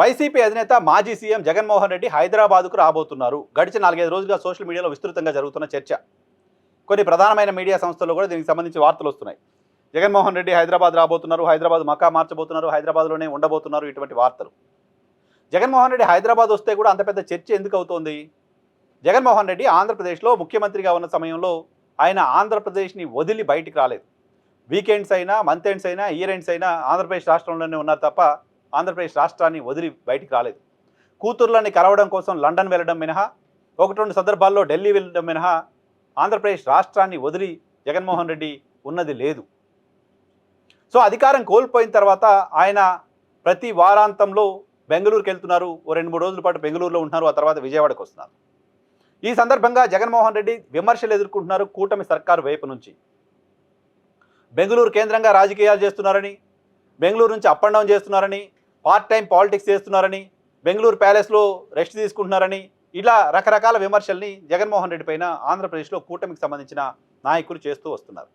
YCP అధినేత మాజీ CM Jaganmohan Reddy హైదరాబాద్కు రాబోతున్నారు. గడిచిన 4-5 రోజులుగా సోషల్ మీడియాలో విస్తృతంగా జరుగుతున్న చర్చ. కొన్ని ప్రధానమైన మీడియా సంస్థల్లో కూడా దీనికి సంబంధించి వార్తలు వస్తున్నాయి. జగన్మోహన్ రెడ్డి హైదరాబాద్ రాబోతున్నారు, హైదరాబాద్ మకా మార్చబోతున్నారు, హైదరాబాద్లోనే ఉండబోతున్నారు, ఇటువంటి వార్తలు. జగన్మోహన్ రెడ్డి హైదరాబాద్ వస్తే కూడా అంత పెద్ద చర్చ ఎందుకు అవుతోంది? జగన్మోహన్ రెడ్డి ఆంధ్రప్రదేశ్లో ముఖ్యమంత్రిగా ఉన్న సమయంలో ఆయన ఆంధ్రప్రదేశ్ని వదిలి బయటికి రాలేదు. వీకెండ్స్ అయినా, మంత్ ఎండ్స్ అయినా, ఇయర్ ఎండ్స్ అయినా ఆంధ్రప్రదేశ్ రాష్ట్రంలోనే ఉన్నారు తప్ప ఆంధ్రప్రదేశ్ రాష్ట్రాన్ని వదిలి బయటికి రాలేదు. కూతుర్లని కలవడం కోసం లండన్ వెళ్ళడం మినహా, 1-2 సందర్భాల్లో ఢిల్లీ వెళ్ళడం మినహా ఆంధ్రప్రదేశ్ రాష్ట్రాన్ని వదిలి జగన్మోహన్ రెడ్డి ఉన్నది లేదు. సో అధికారం కోల్పోయిన తర్వాత ఆయన ప్రతి వారాంతంలో బెంగళూరుకి వెళ్తున్నారు. ఓ 2-3 రోజుల పాటు బెంగళూరులో ఉంటున్నారు, ఆ తర్వాత విజయవాడకు వస్తున్నారు. ఈ సందర్భంగా జగన్మోహన్ రెడ్డి విమర్శలు ఎదుర్కొంటున్నారు కూటమి సర్కారు వైపు నుంచి. బెంగళూరు కేంద్రంగా రాజకీయాలు చేస్తున్నారని, బెంగళూరు నుంచి అప్ అండ్ డౌన్ చేస్తున్నారని, పార్ట్ టైం పాలిటిక్స్ చేస్తున్నారని, బెంగళూరు ప్యాలెస్లో రెస్ట్ తీసుకుంటున్నారని, ఇలా రకరకాల విమర్శల్ని జగన్మోహన్ రెడ్డి పైన ఆంధ్రప్రదేశ్లో కూటమికి సంబంధించిన నాయకులు చేస్తూ వస్తున్నారు.